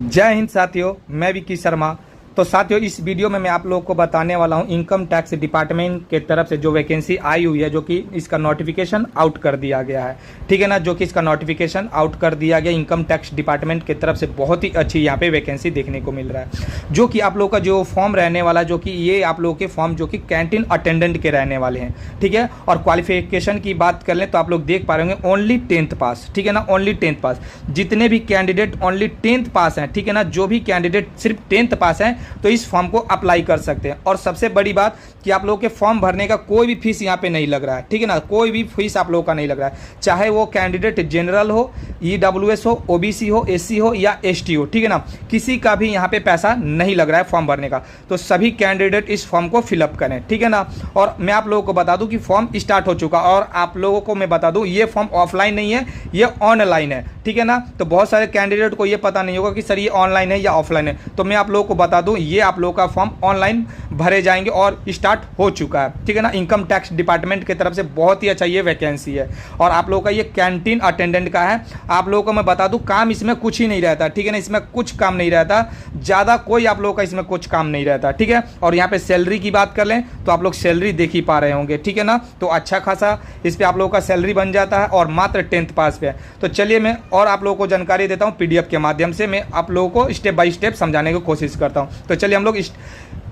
जय हिंद साथियों, मैं विकी शर्मा। तो साथियों, इस वीडियो में मैं आप लोगों को बताने वाला हूं इनकम टैक्स डिपार्टमेंट के तरफ से जो वैकेंसी आई हुई है, जो कि इसका नोटिफिकेशन आउट कर दिया गया है। ठीक है ना, जो कि इसका नोटिफिकेशन आउट कर दिया गया इनकम टैक्स डिपार्टमेंट की तरफ से। बहुत ही अच्छी यहाँ पे वैकेंसी देखने को मिल रहा है, जो कि आप लोग का जो फॉर्म रहने वाला, जो कि ये आप लोगों के फॉर्म जो कि कैंटीन अटेंडेंट के रहने वाले हैं। ठीक है, और क्वालिफिकेशन की बात कर लें तो आप लोग देख पा रहे होंगे ओनली 10th पास। ठीक है ना, ओनली 10th पास। जितने भी कैंडिडेट ओनली 10th पास हैं, ठीक है ना, जो भी कैंडिडेट सिर्फ 10th पास हैं तो इस फॉर्म को अप्लाई कर सकते हैं। और सबसे बड़ी बात कि आप लोगों के फॉर्म भरने का कोई भी फीस यहाँ पे नहीं लग रहा है। ठीक है ना, कोई भी फीस आप लोगों का नहीं लग रहा है, चाहे वो कैंडिडेट जनरल हो, ईडब्ल्यूएस हो, ओबीसी हो, एससी हो या एसटी हो। ठीक है ना, किसी का भी यहाँ पे पैसा नहीं लग रहा है फॉर्म भरने का। तो सभी कैंडिडेट इस फॉर्म को फिलअप करें। ठीक है ना, और मैं आप लोगों को बता दूं कि फॉर्म स्टार्ट हो चुका, और आप लोगों को मैं बता दूं ये फॉर्म ऑफलाइन नहीं है, ये ऑनलाइन है। ठीक है ना, तो बहुत सारे कैंडिडेट को ये पता नहीं होगा कि सर ये ऑनलाइन है या ऑफलाइन है। तो मैं आप लोगों को बता दूं ये आप लोगों का फॉर्म ऑनलाइन भरे जाएंगे और स्टार्ट हो चुका है। ठीक है ना, इनकम टैक्स डिपार्टमेंट की तरफ से बहुत ही अच्छा ये वैकेंसी है। और आप लोगों का ये कैंटीन अटेंडेंट का है। आप लोगों को मैं बता दूं काम इसमें कुछ ही नहीं रहता। ठीक है ना, इसमें कुछ काम नहीं रहता, ज़्यादा कोई आप लोगों का इसमें कुछ काम नहीं रहता। ठीक है, और यहाँ पे सैलरी की बात कर लें तो आप लोग सैलरी देख ही पा रहे होंगे। ठीक है ना, तो अच्छा खासा इस पर आप लोगों का सैलरी बन जाता है, और मात्र 10th पास पे है। तो चलिए मैं और आप लोगों को जानकारी देता हूँ पीडीएफ के माध्यम से। मैं आप लोगों को स्टेप बाय स्टेप समझाने की कोशिश करता हूँ। तो चलिए हम लोग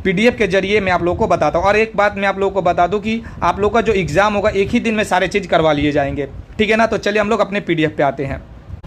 पीडीएफ के जरिए मैं आप लोगों को बताता हूँ। और एक बात मैं आप लोगों को बता दूं कि आप लोगों का जो एग्जाम होगा एक ही दिन में सारे चीज़ करवा लिए जाएंगे। ठीक है ना, तो चलिए हम लोग अपने पीडीएफ पे आते हैं।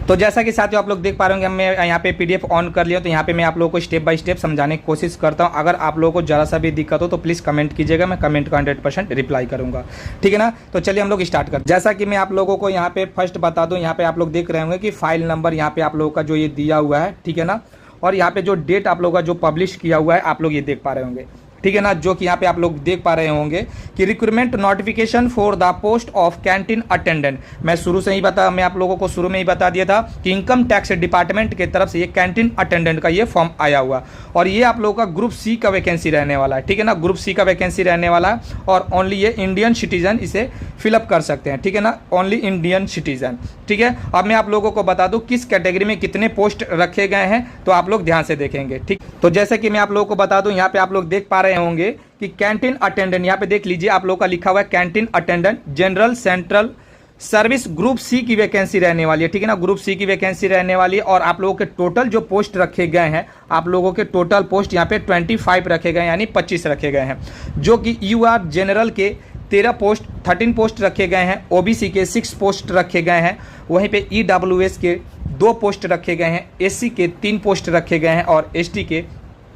तो जैसा कि साथियों आप लोग देख पा रहे होंगे, मैं यहाँ पे पीडीएफ ऑन कर लिया। तो यहाँ पे मैं आप लोगों को स्टेप बाय स्टेप समझाने की कोशिश करता हूँ। अगर आप लोगों को जरा सा भी दिक्कत हो तो प्लीज़ कमेंट कीजिएगा, मैं कमेंट का 100% रिप्लाई करूँगा। ठीक है ना, तो चलिए हम लोग स्टार्ट करते हैं। जैसा कि मैं आप लोगों को यहाँ पे फर्स्ट बता दूँ, यहाँ पे आप लोग देख रहे होंगे कि फाइल नंबर यहाँ पे आप लोगों का जो ये दिया हुआ है। ठीक है ना, और यहाँ पे जो डेट आप लोगों का जो पब्लिश किया हुआ है आप लोग ये देख पा रहे होंगे। ठीक है ना, जो कि यहाँ पे आप लोग देख पा रहे होंगे कि recruitment notification for the post of canteen attendant. मैं आप लोगों को शुरू में ही बता दिया था कि इनकम टैक्स डिपार्टमेंट की तरफ से ये कैंटीन अटेंडेंट का ये फॉर्म आया हुआ, और ये आप लोगों का ग्रुप सी का वैकेंसी रहने वाला है। ठीक है ना, ग्रुप सी का वैकेंसी रहने वाला है, और ओनली ये इंडियन सिटीजन इसे फिलअप कर सकते हैं। ठीक है ना, ओनली इंडियन सिटीजन। ठीक है, अब मैं आप लोगों को बता दूं किस कैटेगरी में कितने पोस्ट रखे गए हैं, तो आप लोग ध्यान से देखेंगे। ठीक, तो जैसे कि मैं आप लोगों को बता दूं, यहाँ पे आप लोग देख पा रहे होंगे कि कैंटीन अटेंडेंट, यहाँ पे देख लीजिए आप लोगों का लिखा हुआ है canteen attendant general central service group C की वैकेंसी रहने वाली है। ठीक है ना, ग्रुप सी की वैकेंसी रहने वाली है। और आप लोगों के टोटल जो पोस्ट रखे गए हैं, आप लोगों के टोटल पोस्ट यहाँ पे 25 रखे गए हैं, यानी 25 रखे गए हैं। जो कि यूआर जनरल के 13 पोस्ट रखे गए हैं, ओबीसी के 6 पोस्ट रखे गए हैं, वहीं पे ईडब्ल्यूएस के 2 पोस्ट रखे गए हैं, एससी के 3 पोस्ट रखे गए हैं, और एसटी के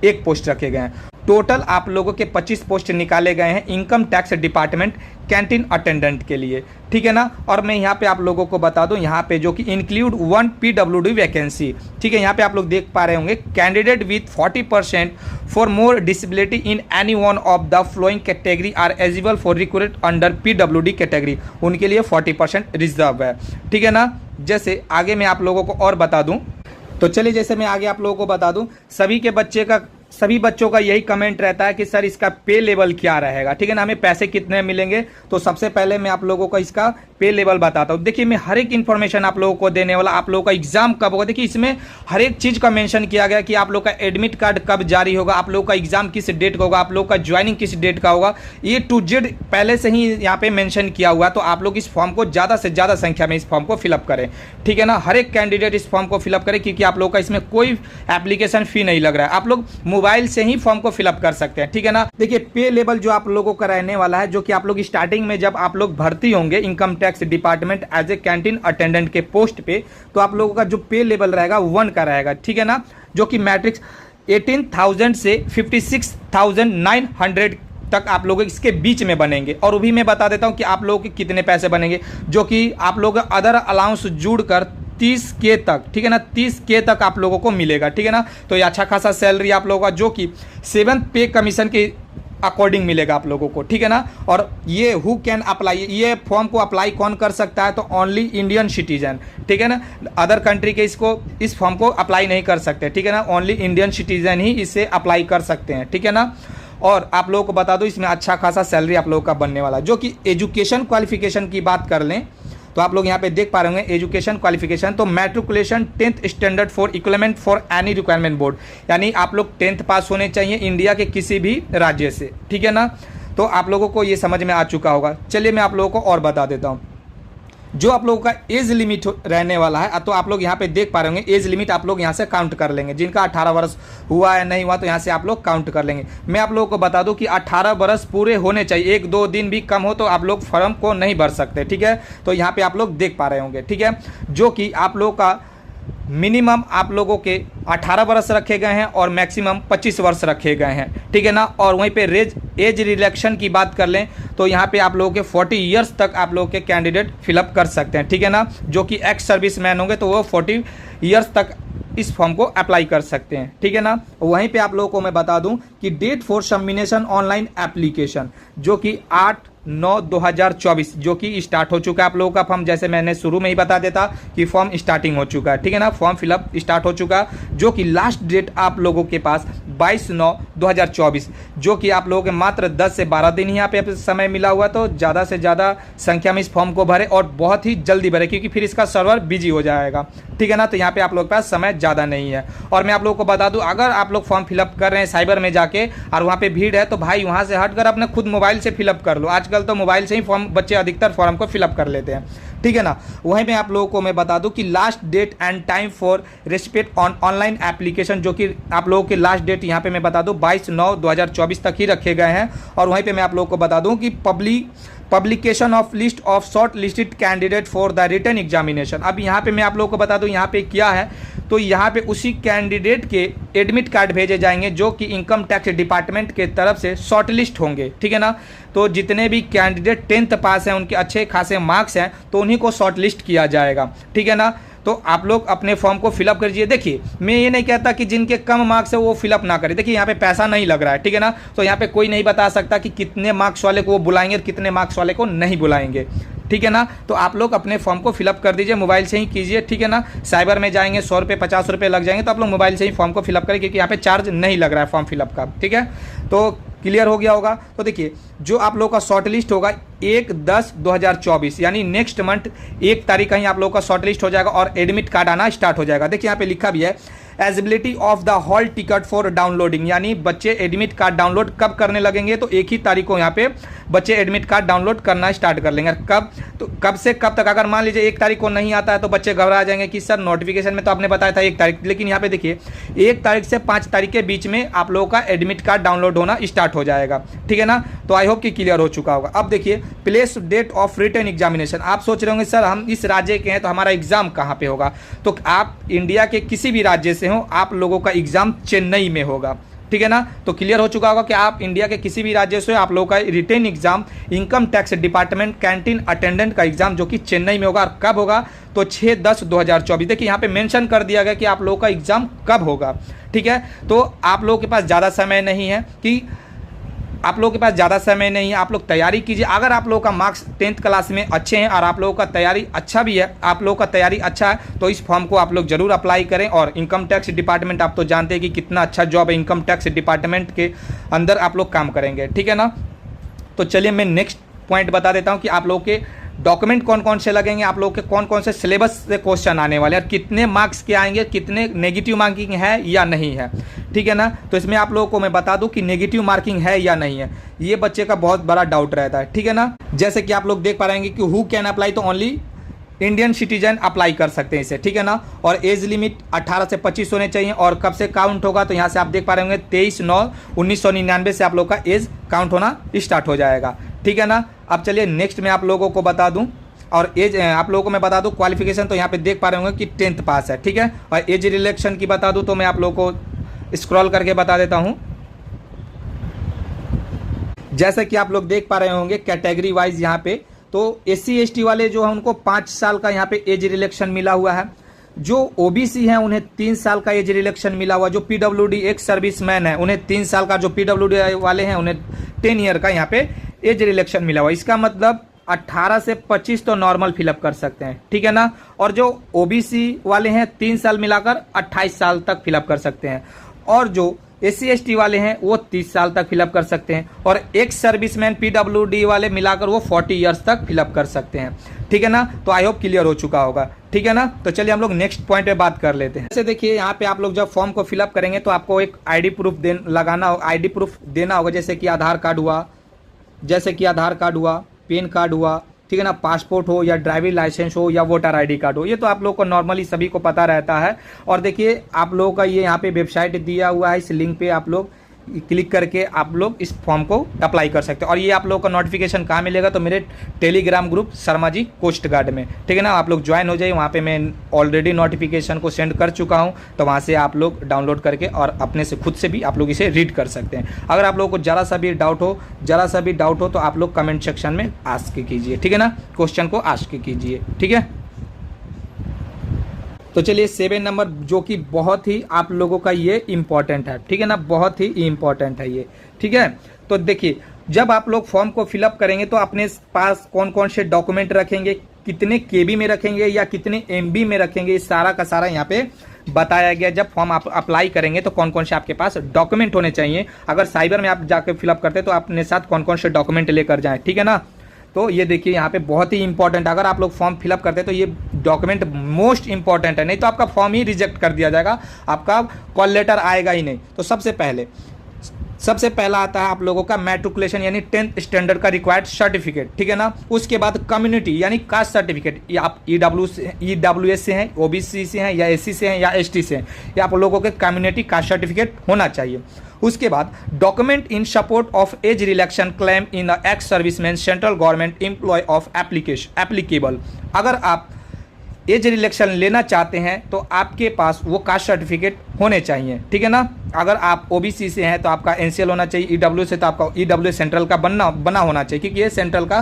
1 पोस्ट रखे गए हैं। टोटल आप लोगों के 25 पोस्ट निकाले गए हैं income tax department canteen attendant के लिए। ठीक है ना, और मैं यहाँ पे आप लोगों को बता दूं, यहाँ पे जो कि इंक्लूड 1 पीडब्ल्यूडी वैकेंसी। ठीक है, यहाँ पे आप लोग देख पा रहे होंगे candidate with 40% for more disability in any one of the following category are eligible for recruit under पीडब्ल्यूडी कैटेगरी। उनके लिए 40% रिजर्व है। ठीक है ना, जैसे आगे मैं आप लोगों को और बता दूं, तो चलिए जैसे मैं आगे आप लोगों को बता दूं, सभी बच्चों का यही कमेंट रहता है कि सर इसका पे लेवल क्या रहेगा। ठीक है ना, हमें पैसे कितने मिलेंगे। तो सबसे पहले मैं आप लोगों को इसका पे लेवल बताता हूँ। देखिए, मैं हर एक इन्फॉर्मेशन आप लोगों को देने वाला। आप लोगों का एग्जाम कब होगा, देखिए इसमें हर एक चीज़ का मेंशन किया गया कि आप लोग का एडमिट कार्ड कब जारी होगा, आप लोग का एग्जाम किस डेट का होगा, आप लोग का ज्वाइनिंग किस डेट का होगा, ये टू जेड पहले से ही यहाँ पे मेंशन किया हुआ है। तो आप लोग इस फॉर्म को ज़्यादा से ज़्यादा संख्या में इस फॉर्म को फिलअप करें। ठीक है ना, हर एक कैंडिडेट इस फॉर्म को फिलअप करें, क्योंकि आप लोग का इसमें कोई एप्लीकेशन फी नहीं लग रहा है। आप लोग मोबाइल से ही फॉर्म को फिलअप कर सकते हैं। ठीक है ना, देखिए पे लेवल जो आप लोगों का रहने वाला है, जो कि आप लोग स्टार्टिंग में जब आप लोग भर्ती होंगे income tax department as a canteen attendant के पोस्ट पे, तो आप लोगों का जो पे लेवल रहेगा 1 का रहेगा। ठीक है ना, जो कि मैट्रिक्स 18,000 से 56,900 तक आप लोग इसके बीच में बनेंगे। और वो भी मैं बता देता हूं कि आप लोगों के कितने पैसे बनेंगे, जो कि आप लोग अदर अलाउंस जुड़कर 30K तक, ठीक है ना, 30K तक आप लोगों को मिलेगा। ठीक है ना, तो ये अच्छा खासा सैलरी आप लोगों का, जो कि 7th पे कमीशन के अकॉर्डिंग मिलेगा आप लोगों को। ठीक है ना, और ये हु कैन अप्लाई, ये फॉर्म को अप्लाई कौन कर सकता है, तो ओनली इंडियन सिटीजन। ठीक है ना, अदर कंट्री के इस फॉर्म को अप्लाई नहीं कर सकते। ठीक है ना, ओनली इंडियन सिटीजन ही इसे अप्लाई कर सकते हैं। ठीक है ना, और आप लोगों को बता दो इसमें अच्छा खासा सैलरी आप लोगों का बनने वाला। जो कि एजुकेशन क्वालिफिकेशन की बात कर लें तो आप लोग यहाँ पे देख पा रहे होंगे एजुकेशन क्वालिफिकेशन, तो matriculation 10th standard for equivalent for any requirement board, यानी आप लोग 10th पास होने चाहिए इंडिया के किसी भी राज्य से, ठीक है ना। तो आप लोगों को ये समझ में आ चुका होगा। चलिए मैं आप लोगों को और बता देता हूँ जो आप लोगों का एज लिमिट रहने वाला है। तो आप लोग यहाँ पे देख पा रहे होंगे एज लिमिट आप लोग यहाँ से काउंट कर लेंगे, जिनका 18 वर्ष हुआ है नहीं हुआ तो यहाँ से आप लोग काउंट कर लेंगे। मैं आप लोगों को बता दूं कि 18 वर्ष पूरे होने चाहिए, 1-2 दिन भी कम हो तो आप लोग फॉर्म को नहीं भर सकते, ठीक है। तो यहाँ पे आप लोग देख पा रहे होंगे, ठीक है, जो कि आप लोग का मिनिमम आप लोगों के 18 वर्ष रखे गए हैं और मैक्सिमम 25 वर्ष रखे गए हैं, ठीक है ना। और वहीं पे एज रिलैक्शन की बात कर लें तो यहाँ पे आप लोगों के 40 इयर्स तक आप लोगों के कैंडिडेट फिलअप कर सकते हैं, ठीक है ना। जो कि एक्स सर्विस मैन होंगे तो वो 40 इयर्स तक इस फॉर्म को अप्लाई कर सकते हैं, ठीक है ना। वहीं पे आप लोगों को मैं बता दूं कि date for sublimation online application जो कि 8/9/2024 जो कि स्टार्ट हो चुका है आप लोगों का फॉर्म, जैसे मैंने शुरू में ही बता देता कि फॉर्म स्टार्टिंग हो चुका है, ठीक है ना। फॉर्म फिलअप स्टार्ट हो चुका, जो कि लास्ट डेट आप लोगों के पास 22/9/2024 जो कि आप लोगों के मात्र 10 से 12 दिन ही यहाँ पे समय मिला हुआ। तो ज़्यादा से ज़्यादा संख्या में इस फॉर्म को भरे और बहुत ही जल्दी भरे, क्योंकि फिर इसका सर्वर बिजी हो जाएगा, ठीक है ना। तो यहाँ पे आप लोगों के पास समय ज़्यादा नहीं है। और मैं आप लोगों को बता दूँ, अगर आप लोग फॉर्म फिलअप कर रहे हैं साइबर में जाके और वहाँ पे भीड़ है तो भाई वहाँ से हटकर अपने खुद मोबाइल से फिलअप कर लो। आजकल तो मोबाइल से ही फॉर्म बच्चे अधिकतर फॉर्म को फिलअप कर लेते हैं, ठीक है ना। वहीं पे आप लोगों को मैं बता दूं कि last date and time for respect online application जो कि आप लोगों के लास्ट डेट यहाँ पे मैं बता दूं 22/9/2024 तक ही रखे गए हैं। और वहीं पे मैं आप लोगों को बता दूं कि publication of list of short listed candidate for the written examination. अब यहाँ पे मैं आप लोगों को बता दूं यहाँ पे क्या है, तो यहाँ पे उसी कैंडिडेट के एडमिट कार्ड भेजे जाएंगे जो कि इनकम टैक्स डिपार्टमेंट के तरफ से शॉर्ट लिस्ट होंगे, ठीक है ना। तो जितने भी कैंडिडेट 10th पास हैं उनके अच्छे खासे मार्क्स हैं तो उन्हीं को शॉर्ट लिस्ट किया जाएगा, ठीक है ना। तो आप लोग अपने फॉर्म को फिलअप कर दीजिए। देखिए मैं ये नहीं कहता कि जिनके कम मार्क्स है वो फिलअप ना करें, देखिए यहाँ पे पैसा नहीं लग रहा है, ठीक है ना। तो यहाँ पे कोई नहीं बता सकता कि कितने मार्क्स वाले को वो बुलाएंगे और कितने मार्क्स वाले को नहीं बुलाएंगे, ठीक है ना। तो आप लोग अपने फॉर्म को फिलअप कर दीजिए, मोबाइल से ही कीजिए, ठीक है ना। साइबर में जाएंगे 100 रुपये 50 रुपये लग जाएंगे, तो आप लोग मोबाइल से ही फॉर्म को फिलअप करें, क्योंकि यहाँ पे चार्ज नहीं लग रहा है फॉर्म फिलअप का, ठीक है। तो क्लियर हो गया होगा। तो देखिए जो आप लोगों का शॉर्ट लिस्ट होगा 1/10/2024 यानी नेक्स्ट मंथ 1 तारीख का ही आप लोगों का शॉर्ट लिस्ट हो जाएगा और एडमिट कार्ड आना स्टार्ट हो जाएगा। देखिए यहाँ पे लिखा भी है eligibility of the hall ticket for downloading, यानी बच्चे एडमिट कार्ड डाउनलोड कब करने लगेंगे, तो 1 ही तारीख को यहाँ पे बच्चे एडमिट कार्ड डाउनलोड करना स्टार्ट कर लेंगे। कब, तो कब से कब तक, अगर मान लीजिए 1 तारीख को नहीं आता है तो बच्चे घबरा जाएंगे कि सर नोटिफिकेशन में तो आपने बताया था 1 तारीख, लेकिन यहाँ पे देखिए 1 तारीख से 5 तारीख के बीच में आप लोगों का एडमिट कार्ड डाउनलोड होना स्टार्ट हो जाएगा, ठीक है ना। तो आई होप कि क्लियर हो चुका होगा। अब देखिए place date of written examination, आप सोच रहे होंगे सर हम इस राज्य के हैं तो हमारा एग्जाम कहाँ पे होगा, तो आप इंडिया के किसी भी राज्य से हो आप लोगों का एग्जाम चेन्नई में होगा, ठीक है ना। तो क्लियर हो चुका होगा कि आप इंडिया के किसी भी राज्य से आप लोगों का written exam income tax department canteen attendant का एग्जाम जो कि चेन्नई में होगा। और कब होगा, तो 6/10/2024। देखिए यहाँ पे मेंशन कर दिया गया कि आप लोगों का एग्जाम कब होगा, ठीक है। तो आप लोगों के पास ज़्यादा समय नहीं है कि आप लोगों के पास ज़्यादा समय नहीं है, आप लोग तैयारी कीजिए। अगर आप लोगों का मार्क्स 10th क्लास में अच्छे हैं और आप लोगों का तैयारी अच्छा भी है, आप लोगों का तैयारी अच्छा है, तो इस फॉर्म को आप लोग जरूर अप्लाई करें। और इनकम टैक्स डिपार्टमेंट आप तो जानते हैं कि कितना अच्छा जॉब है, इनकम टैक्स डिपार्टमेंट के अंदर आप लोग काम करेंगे, ठीक है ना। तो चलिए मैं नेक्स्ट पॉइंट बता देता हूँ कि आप लोगों के डॉक्यूमेंट कौन कौन से लगेंगे, आप लोगों के कौन कौन से सिलेबस से क्वेश्चन आने वाले हैं, कितने मार्क्स के आएंगे, कितने नेगेटिव मार्किंग है या नहीं है, ठीक है ना। तो इसमें आप लोगों को मैं बता दूं कि नेगेटिव मार्किंग है या नहीं है, ये बच्चे का बहुत बड़ा डाउट रहता है, ठीक है ना। जैसे कि आप लोग देख पा रहे हैं कि हु कैन अप्लाई, तो ओनली इंडियन सिटीजन अप्लाई कर सकते हैं इसे, ठीक है ना। और एज लिमिट 18 से 25 होने चाहिए। और कब से काउंट होगा, तो यहाँ से आप देख पा रहे होंगे 23/9/1999 से आप लोग का एज काउंट होना स्टार्ट हो जाएगा, ठीक है ना। अब चलिए नेक्स्ट मैं आप लोगों को बता दूं, और एज आप लोगों को मैं बता दूं क्वालिफिकेशन, तो यहाँ पे देख पा रहे होंगे कि 10th पास है, ठीक है। और एज रिलेक्शन की बता दूं तो मैं आप लोगों को स्क्रॉल करके बता देता हूं। जैसे कि आप लोग देख पा रहे होंगे कैटेगरी वाइज यहाँ पे, तो SC ST वाले जो है उनको 5 साल का यहाँ पे एज रिलेक्शन मिला हुआ है। जो OBC हैं उन्हें 3 साल का एज रिलेक्शन मिला हुआ। जो PWD एक्स सर्विसमैन है उन्हें 3 साल का, जो PWD वाले हैं उन्हें 10 ईयर का यहाँ पे एज रिलेक्शन मिला हुआ। इसका मतलब 18 से 25 तो नॉर्मल फिलअप कर सकते हैं, ठीक है ना। और जो OBC वाले हैं 3 साल मिलाकर 28 साल तक फिलअप कर सकते हैं। और जो SC/ST वाले हैं वो 30 साल तक फिलअप कर सकते हैं, और एक्स सर्विसमैन PWD वाले मिलाकर वो 40 ईयर्स तक फिलअप कर सकते हैं। ठीक है ना, तो आई होप क्लियर हो चुका होगा। ठीक है ना, तो चलिए हम लोग नेक्स्ट पॉइंट पे बात कर लेते हैं। जैसे देखिए यहाँ पे आप लोग जब फॉर्म को फिलअप करेंगे तो आपको एक आईडी प्रूफ आईडी प्रूफ देना होगा, जैसे कि आधार कार्ड हुआ, पैन कार्ड हुआ, ठीक है ना, पासपोर्ट हो या ड्राइविंग लाइसेंस हो या वोटर आईडी कार्ड हो। ये तो आप लोग को नॉर्मली सभी को पता रहता है। और देखिए आप लोगों का ये यहाँ पे वेबसाइट दिया हुआ है, इस लिंक पे आप लोग क्लिक करके आप लोग इस फॉर्म को अप्लाई कर सकते हैं। और ये आप लोगों का नोटिफिकेशन कहाँ मिलेगा, तो मेरे Telegram group Sharma ji coast guard में। ठीक है ना, आप लोग ज्वाइन हो जाइए, वहाँ पे मैं ऑलरेडी नोटिफिकेशन को सेंड कर चुका हूँ, तो वहाँ से आप लोग डाउनलोड करके और अपने से खुद से भी आप लोग इसे रीड कर सकते हैं। अगर आप लोगों को ज़रा सा भी डाउट हो तो आप लोग कमेंट सेक्शन में आस्क कीजिए। ठीक है ना, क्वेश्चन को आस्क कीजिए। ठीक है, तो चलिए 7 नंबर जो कि बहुत ही आप लोगों का ये इम्पॉर्टेंट है। ठीक है ना, बहुत ही इम्पॉर्टेंट है ये। ठीक है, तो देखिए जब आप लोग फॉर्म को फिलअप करेंगे तो अपने पास कौन कौन से डॉक्यूमेंट रखेंगे, कितने KB में रखेंगे या कितने MB में रखेंगे, इस सारा का सारा यहाँ पे बताया गया। जब फॉर्म आप अप्लाई करेंगे तो कौन कौन से आपके पास डॉक्यूमेंट होने चाहिए, अगर साइबर में आप जाकर फिलअप करते हैं तो अपने साथ कौन कौन से डॉक्यूमेंट लेकर जाएं। ठीक है ना, तो ये देखिए यहाँ पे बहुत ही इंपॉर्टेंट, अगर आप लोग फॉर्म फिलअप करते हैं तो ये डॉक्यूमेंट मोस्ट इंपॉर्टेंट है, नहीं तो आपका फॉर्म ही रिजेक्ट कर दिया जाएगा, आपका कॉल लेटर आएगा ही नहीं। तो सबसे पहला आता है आप लोगों का मैट्रिकुलेशन यानी 10th स्टैंडर्ड का रिक्वायर्ड सर्टिफिकेट। ठीक है ना, उसके बाद कम्युनिटी यानी कास्ट सर्टिफिकेट, आप EWS से हैं, OBC से हैं या SC से हैं या ST से हैं, या आप लोगों के कम्युनिटी कास्ट सर्टिफिकेट होना चाहिए। उसके बाद document in support of age relaxation claim in ex serviceman central government employ of applicable, अगर आप एज रिलैक्शन लेना चाहते हैं तो आपके पास वो कास्ट सर्टिफिकेट होने चाहिए। ठीक है ना, अगर आप OBC से हैं तो आपका NCL होना चाहिए, EW से तो आपका EW सेंट्रल का बना होना चाहिए, क्योंकि ये सेंट्रल का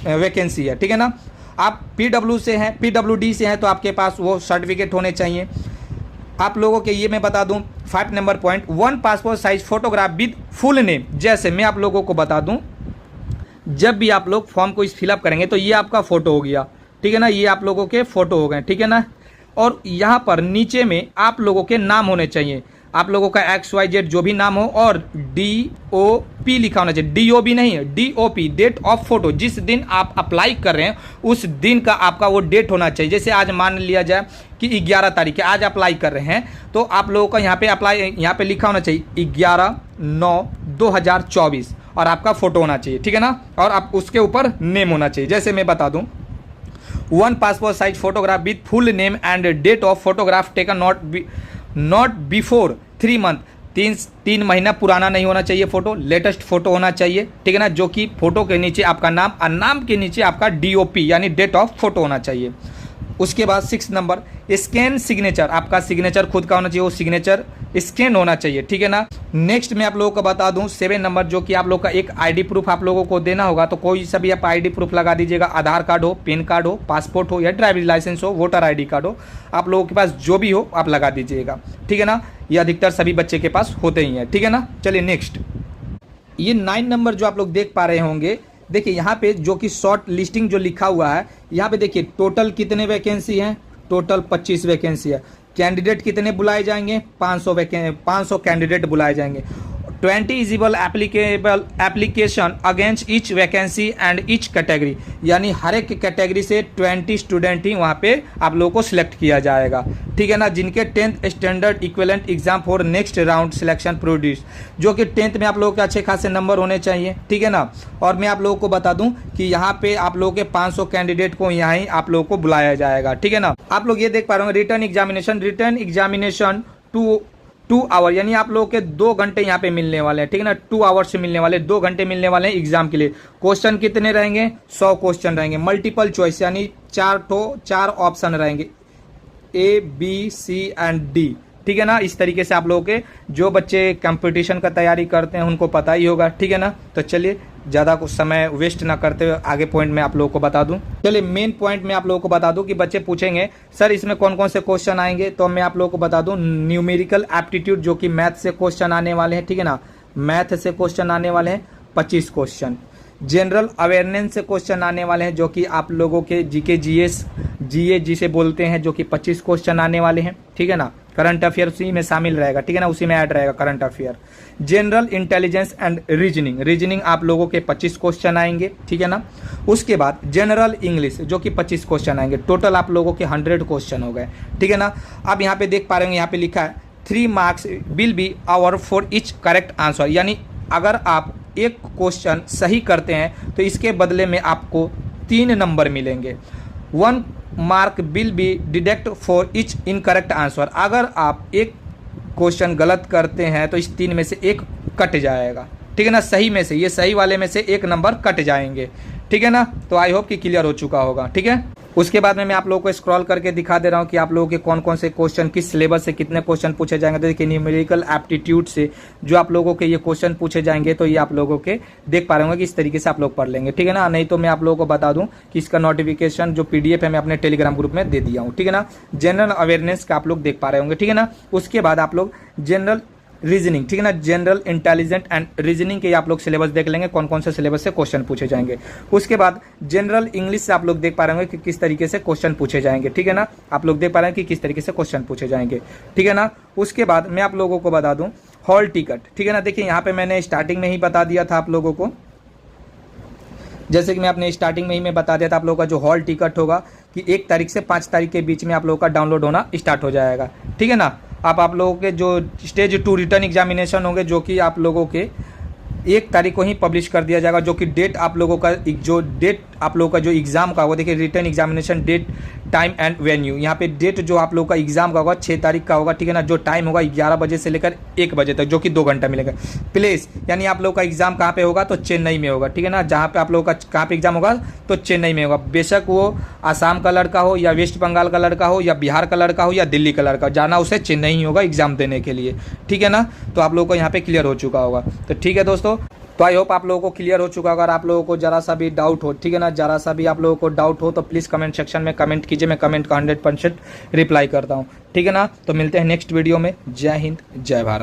वैकेंसी है। ठीक है ना, आप PWD से हैं तो आपके पास वो सर्टिफिकेट होने चाहिए। आप लोगों के ये मैं बता दूं 5 number point, 1 passport size photograph with full name. जैसे मैं आप लोगों को बता दूं, जब भी आप लोग फॉर्म को इस फिलअप करेंगे तो ये आपका फोटो हो गया। ठीक है ना, ये आप लोगों के फोटो हो गए। ठीक है ना, और यहाँ पर नीचे में आप लोगों के नाम होने चाहिए, आप लोगों का XYZ जो भी नाम हो, और DOP लिखा होना चाहिए, DOB नहीं है, DOP डेट ऑफ फोटो। जिस दिन आप अप्लाई कर रहे हैं उस दिन का आपका वो डेट होना चाहिए। जैसे आज मान लिया जाए कि 11 तारीख है, आज अप्लाई कर रहे हैं, तो आप लोगों का यहाँ पे लिखा होना चाहिए 11/9/2024 और आपका फोटो होना चाहिए। ठीक है ना, और आप उसके ऊपर नेम होना चाहिए। जैसे मैं बता दूं 1 passport size photograph with full name and date of photograph taken not before 3 month, 3 महीना पुराना नहीं होना चाहिए फोटो, लेटेस्ट फोटो होना चाहिए। ठीक है ना, जो कि फोटो के नीचे आपका नाम और नाम के नीचे आपका DOP यानी डेट ऑफ फोटो होना चाहिए। उसके बाद 6 नंबर स्कैन सिग्नेचर, आपका सिग्नेचर खुद का होना चाहिए, वो सिग्नेचर स्कैन होना चाहिए। ठीक है ना, नेक्स्ट मैं आप लोगों को बता दूं 7 नंबर जो कि आप लोग का एक आईडी प्रूफ आप लोगों को देना होगा, तो कोई सा भी आप आईडी प्रूफ लगा दीजिएगा, आधार कार्ड हो, पैन कार्ड हो, पासपोर्ट हो या ड्राइविंग लाइसेंस हो, वोटर आईडी कार्ड हो, आप लोगों के पास जो भी हो आप लगा दीजिएगा। ठीक है ना, ये अधिकतर सभी बच्चे के पास होते ही हैं। ठीक है ना, चलिए नेक्स्ट ये 9 नंबर जो आप लोग देख पा रहे होंगे, देखिए यहाँ पे जो कि शॉर्ट लिस्टिंग जो लिखा हुआ है, यहाँ पे देखिए टोटल कितने वैकेंसी हैं, टोटल 25 वैकेंसी है। कैंडिडेट कितने बुलाए जाएंगे, 500 कैंडिडेट बुलाए जाएंगे। 20 eligible application against each vacancy and each category, यानी हर एक कैटेगरी से 20 स्टूडेंट ही वहाँ पे आप लोगों को सिलेक्ट किया जाएगा। ठीक है ना, जिनके 10th standard equivalent exam for next round selection produce, जो कि 10th में आप लोगों के अच्छे खासे नंबर होने चाहिए। ठीक है ना, और मैं आप लोगों को बता दूं कि यहाँ पे आप लोगों के 500 कैंडिडेट को यहाँ ही आप लोगों को बुलाया जाएगा। ठीक है ना, आप लोग ये देख पा रहे होंगे रिटर्न एग्जामिनेशन 2 आवर, यानी आप लोगों के 2 घंटे यहाँ पे मिलने वाले हैं। ठीक है ना, 2 आवर से मिलने वाले, 2 घंटे मिलने वाले हैं एग्जाम के लिए। क्वेश्चन कितने रहेंगे, 100 क्वेश्चन रहेंगे, मल्टीपल चॉइस यानी 4 ऑप्शन रहेंगे, A, B, C and D। ठीक है ना, इस तरीके से आप लोगों के जो बच्चे कंपटीशन का तैयारी करते हैं उनको पता ही होगा। ठीक है ना, तो चलिए ज़्यादा कुछ समय वेस्ट ना करते हुए आगे पॉइंट में आप लोगों को बता दूं। चलिए मेन पॉइंट में आप लोगों को बता दूं कि बच्चे पूछेंगे सर इसमें कौन कौन से क्वेश्चन आएंगे, तो मैं आप लोगों को बता दूं न्यूमेरिकल एप्टीट्यूड जो कि मैथ से क्वेश्चन आने वाले हैं। ठीक है ना, मैथ से क्वेश्चन आने वाले हैं 25 क्वेश्चन। जनरल अवेयरनेस से क्वेश्चन आने वाले हैं जो कि आप लोगों के GK GS जिसे बोलते हैं, जो कि 25 क्वेश्चन आने वाले हैं। ठीक है ना, करंट अफेयर उसी में शामिल रहेगा, ठीक है ना, उसी में ऐड रहेगा current affair. General intelligence and reasoning, reasoning आप लोगों के 25 क्वेश्चन आएंगे, ठीक है ना। उसके बाद जनरल इंग्लिश जो कि 25 क्वेश्चन आएंगे, टोटल आप लोगों के 100 क्वेश्चन हो गए, ठीक है ना। अब यहाँ पे देख पा रहे होंगे, यहाँ पे लिखा है 3 marks will be hour for each correct answer, यानी अगर आप एक क्वेश्चन सही करते हैं तो इसके बदले में आपको 3 नंबर मिलेंगे। 1 mark will be deduct for each incorrect answer, अगर आप एक क्वेश्चन गलत करते हैं तो इस 3 में से 1 कट जाएगा, ठीक है ना। सही में से, ये सही वाले में से 1 नंबर कट जाएंगे, ठीक है ना। तो आई होप कि क्लियर हो चुका होगा, ठीक है। उसके बाद में मैं आप लोगों को स्क्रॉल करके दिखा दे रहा हूं कि आप लोगों के कौन कौन से क्वेश्चन किस सिलेबस से कितने क्वेश्चन पूछे जाएंगे। तो देखिए न्यूमेरिकल एप्टीट्यूड से जो आप लोगों के ये क्वेश्चन पूछे जाएंगे, तो ये आप लोगों के देख पा रहे होंगे कि इस तरीके से आप लोग पढ़ लेंगे, ठीक है ना। नहीं तो मैं आप लोगों को बता दूं कि इसका नोटिफिकेशन जो PDF है मैं अपने टेलीग्राम ग्रुप में दे दिया हूँ, ठीक है ना। जनरल अवेयरनेस का आप लोग देख पा रहे होंगे, ठीक है ना। उसके बाद आप लोग जनरल रीजनिंग, ठीक है ना, जनरल इंटेलिजेंट एंड रीजनिंग के आप लोग सिलेबस देख लेंगे, कौन कौन से सिलेबस से क्वेश्चन पूछे जाएंगे। उसके बाद जनरल इंग्लिश से आप लोग देख पा रहे होंगे कि किस तरीके से क्वेश्चन पूछे जाएंगे, ठीक है ना। आप लोग देख पा रहे हैं कि किस तरीके से क्वेश्चन पूछे जाएंगे, ठीक है ना। उसके बाद मैं आप लोगों को बता दूं हॉल टिकट, ठीक है ना। देखिए यहाँ पे मैंने स्टार्टिंग में ही बता दिया था आप लोगों को, जैसे कि मैं अपने स्टार्टिंग में ही मैं बता दिया था आप लोगों का जो हॉल टिकट होगा कि 1 तारीख से 5 तारीख के बीच में आप लोगों का डाउनलोड होना स्टार्ट हो जाएगा, ठीक है ना। आप लोगों के जो स्टेज 2 रिटर्न एग्जामिनेशन होंगे, जो कि आप लोगों के 1 तारीख को ही पब्लिश कर दिया जाएगा, जो कि डेट आप लोगों का जो एग्जाम का होगा, देखिए written examination date time and venue, यहाँ पे डेट जो आप लोगों का एग्जाम का होगा 6 तारीख का होगा, ठीक है ना। जो टाइम होगा 11 बजे से लेकर 1 बजे तक, जो कि 2 घंटा मिलेगा। प्लेस यानी आप लोगों का एग्जाम कहाँ पे होगा, तो चेन्नई में होगा, ठीक है ना। जहाँ पे आप लोगों का कहाँ पे एग्जाम होगा, तो चेन्नई में होगा। बेशक वो आसाम का लड़का हो या वेस्ट बंगाल का लड़का हो या बिहार का लड़का हो या दिल्ली का लड़का, जाना उसे चेन्नई ही होगा एग्जाम देने के लिए, ठीक है ना। तो आप लोगों को यहाँ पे क्लियर हो चुका होगा। तो ठीक है दोस्तों, तो आई होप आप लोगों को क्लियर हो चुका होगा। अगर आप लोगों को जरा सा भी डाउट हो, ठीक है ना, जरा सा भी आप लोगों को डाउट हो तो प्लीज़ कमेंट सेक्शन में कमेंट कीजिए, मैं कमेंट का 100% रिप्लाई करता हूँ, ठीक है ना। तो मिलते हैं नेक्स्ट वीडियो में। जय हिंद, जय भारत।